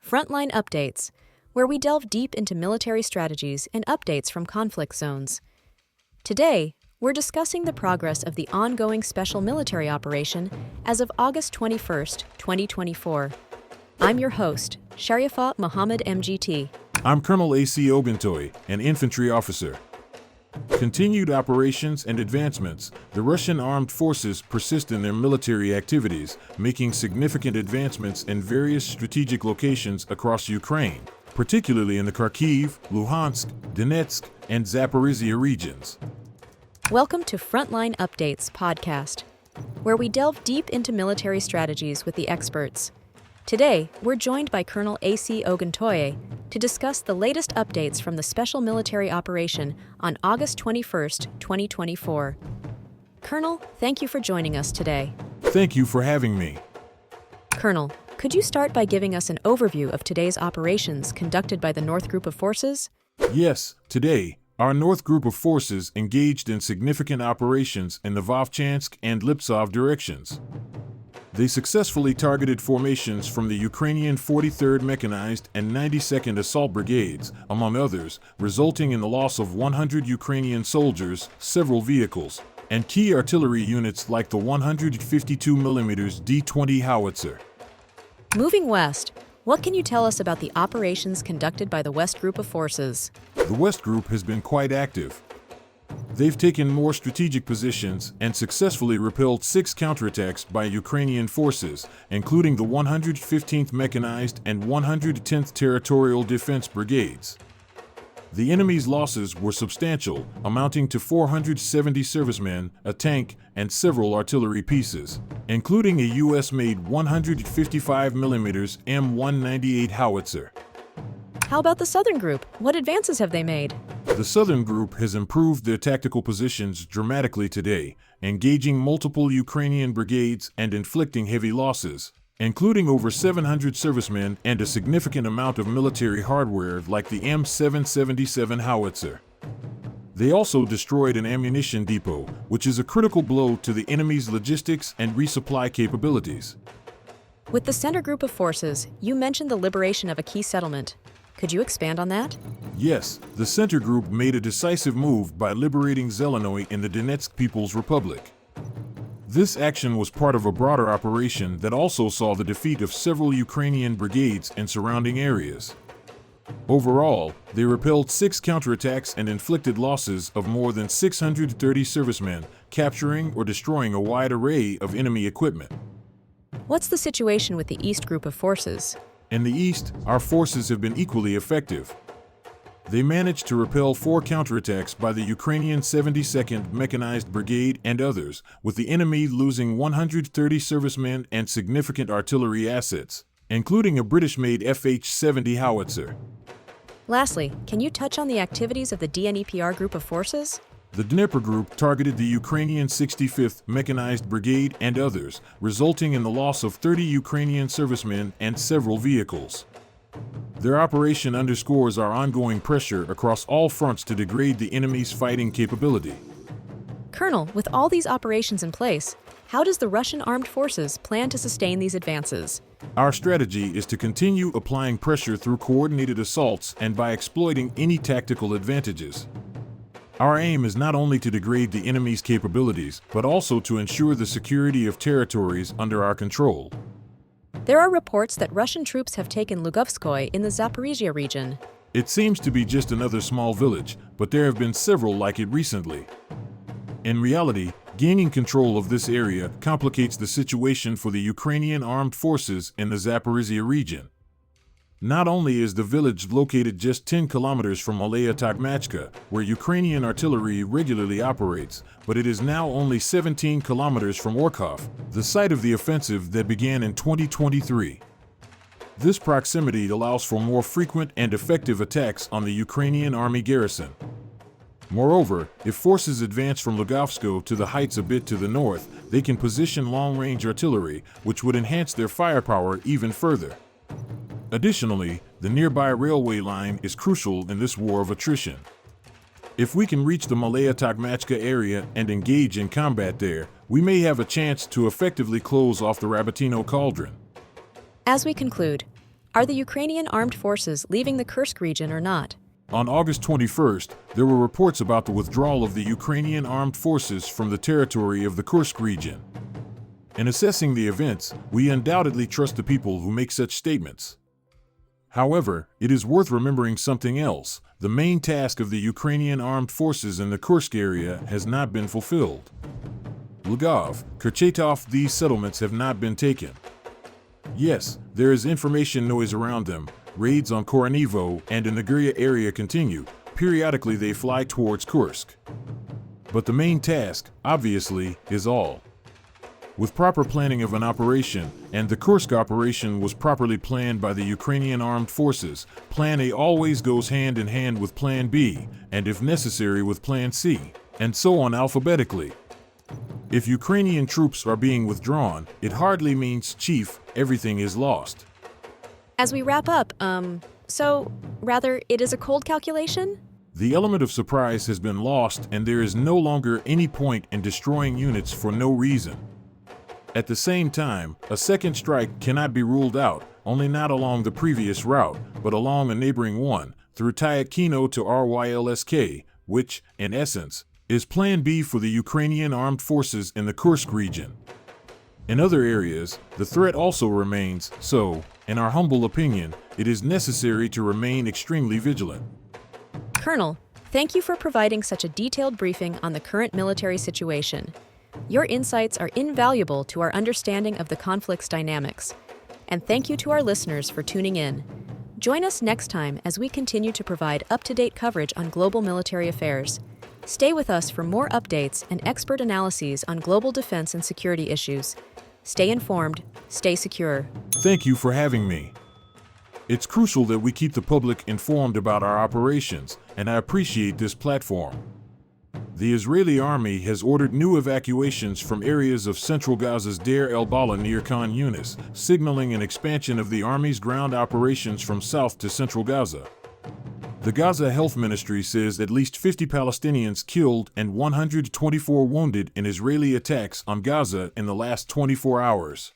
Frontline Updates, where we delve deep into military strategies and updates from conflict zones. Today, we're discussing the progress of the ongoing special military operation as of August 21st, 2024. I'm your host, Sharifa Mohammed MGT. I'm Colonel AUC Oguntoye, an infantry officer. Continued operations and advancements, the Russian armed forces persist in their military activities, making significant advancements in various strategic locations across Ukraine, particularly in the Kharkiv, Luhansk, Donetsk, and Zaporizhia regions. Welcome to Frontline Updates podcast, where we delve deep into military strategies with the experts. Today, we're joined by Colonel AUC Oguntoye to discuss the latest updates from the special military operation on August 21st, 2024. Colonel, thank you for joining us today. Thank you for having me. Colonel, could you start by giving us an overview of today's operations conducted by the North Group of Forces? Yes, today, our North Group of Forces engaged in significant operations in the Vovchansk and Liptsov directions. They successfully targeted formations from the Ukrainian 43rd Mechanized and 92nd Assault Brigades, among others, resulting in the loss of 100 Ukrainian soldiers, several vehicles, and key artillery units like the 152mm D-20 howitzer. Moving west, what can you tell us about the operations conducted by the West Group of Forces? The West Group has been quite active. They've taken more strategic positions and successfully repelled 6 counterattacks by Ukrainian forces, including the 115th Mechanized and 110th Territorial Defense Brigades. The enemy's losses were substantial, amounting to 470 servicemen, a tank, and several artillery pieces, including a U.S.-made 155mm M198 howitzer. How about the Southern Group? What advances have they made? The Southern Group has improved their tactical positions dramatically today, engaging multiple Ukrainian brigades and inflicting heavy losses, including over 700 servicemen and a significant amount of military hardware like the M777 howitzer. They also destroyed an ammunition depot, which is a critical blow to the enemy's logistics and resupply capabilities. With the Center Group of Forces, you mentioned the liberation of a key settlement. Could you expand on that? Yes, the Center Group made a decisive move by liberating Zelenoy in the Donetsk People's Republic. This action was part of a broader operation that also saw the defeat of several Ukrainian brigades in surrounding areas. Overall, they repelled 6 counterattacks and inflicted losses of more than 630 servicemen, capturing or destroying a wide array of enemy equipment. What's the situation with the East Group of Forces? In the East, our forces have been equally effective. They managed to repel 4 counterattacks by the Ukrainian 72nd Mechanized Brigade and others, with the enemy losing 130 servicemen and significant artillery assets, including a British-made FH-70 howitzer. Lastly, can you touch on the activities of the DNEPR Group of Forces? The Dnieper Group targeted the Ukrainian 65th Mechanized Brigade and others, resulting in the loss of 30 Ukrainian servicemen and several vehicles. Their operation underscores our ongoing pressure across all fronts to degrade the enemy's fighting capability. Colonel, with all these operations in place, how does the Russian armed forces plan to sustain these advances? Our strategy is to continue applying pressure through coordinated assaults and by exploiting any tactical advantages. Our aim is not only to degrade the enemy's capabilities, but also to ensure the security of territories under our control. There are reports that Russian troops have taken Lugovskoye in the Zaporizhia region. It seems to be just another small village, but there have been several like it recently. In reality, gaining control of this area complicates the situation for the Ukrainian armed forces in the Zaporizhia region. Not only is the village located just 10 kilometers from Malaya Tokmachka, where Ukrainian artillery regularly operates, but it is now only 17 kilometers from Orkhov, the site of the offensive that began in 2023. This proximity allows for more frequent and effective attacks on the Ukrainian army garrison. Moreover, if forces advance from Lugovskoye to the heights a bit to the north, they can position long-range artillery, which would enhance their firepower even further. Additionally, the nearby railway line is crucial in this war of attrition. If we can reach the Malaya Tokmachka area and engage in combat there, we may have a chance to effectively close off the Rabatino cauldron. As we conclude, Are the Ukrainian armed forces leaving the Kursk region or not? On August 21st, there were reports about the withdrawal of the Ukrainian armed forces from the territory of the Kursk region. In assessing the events, we undoubtedly trust the people who make such statements. However, it is worth remembering something else. The main task of the Ukrainian armed forces in the Kursk area has not been fulfilled. Lgov, Kurchatov, these settlements have not been taken. Yes, there is information noise around them. Raids on Koronivo and in the Guria area continue. Periodically they fly towards Kursk. But the main task, obviously, is all. With proper planning of an operation, and the Kursk operation was properly planned by the Ukrainian armed forces, Plan A always goes hand in hand with Plan B, and if necessary with Plan C, and so on alphabetically. If Ukrainian troops are being withdrawn, it hardly means, Chief, everything is lost. As we wrap up, it is a cold calculation? The element of surprise has been lost, and there is no longer any point in destroying units for no reason. At the same time, a second strike cannot be ruled out, only not along the previous route, but along a neighboring one, through Tyakino to Rylsk, which, in essence, is Plan B for the Ukrainian armed forces in the Kursk region. In other areas, the threat also remains, so, in our humble opinion, it is necessary to remain extremely vigilant. Colonel, thank you for providing such a detailed briefing on the current military situation. Your insights are invaluable to our understanding of the conflict's dynamics. And thank you to our listeners for tuning in. Join us next time as we continue to provide up-to-date coverage on global military affairs. Stay with us for more updates and expert analyses on global defense and security issues. Stay informed, stay secure. Thank you for having me. It's crucial that we keep the public informed about our operations, and I appreciate this platform. The Israeli army has ordered new evacuations from areas of central Gaza's Deir el-Bala near Khan Yunis, signaling an expansion of the army's ground operations from south to central Gaza. The Gaza Health Ministry says at least 50 Palestinians killed and 124 wounded in Israeli attacks on Gaza in the last 24 hours.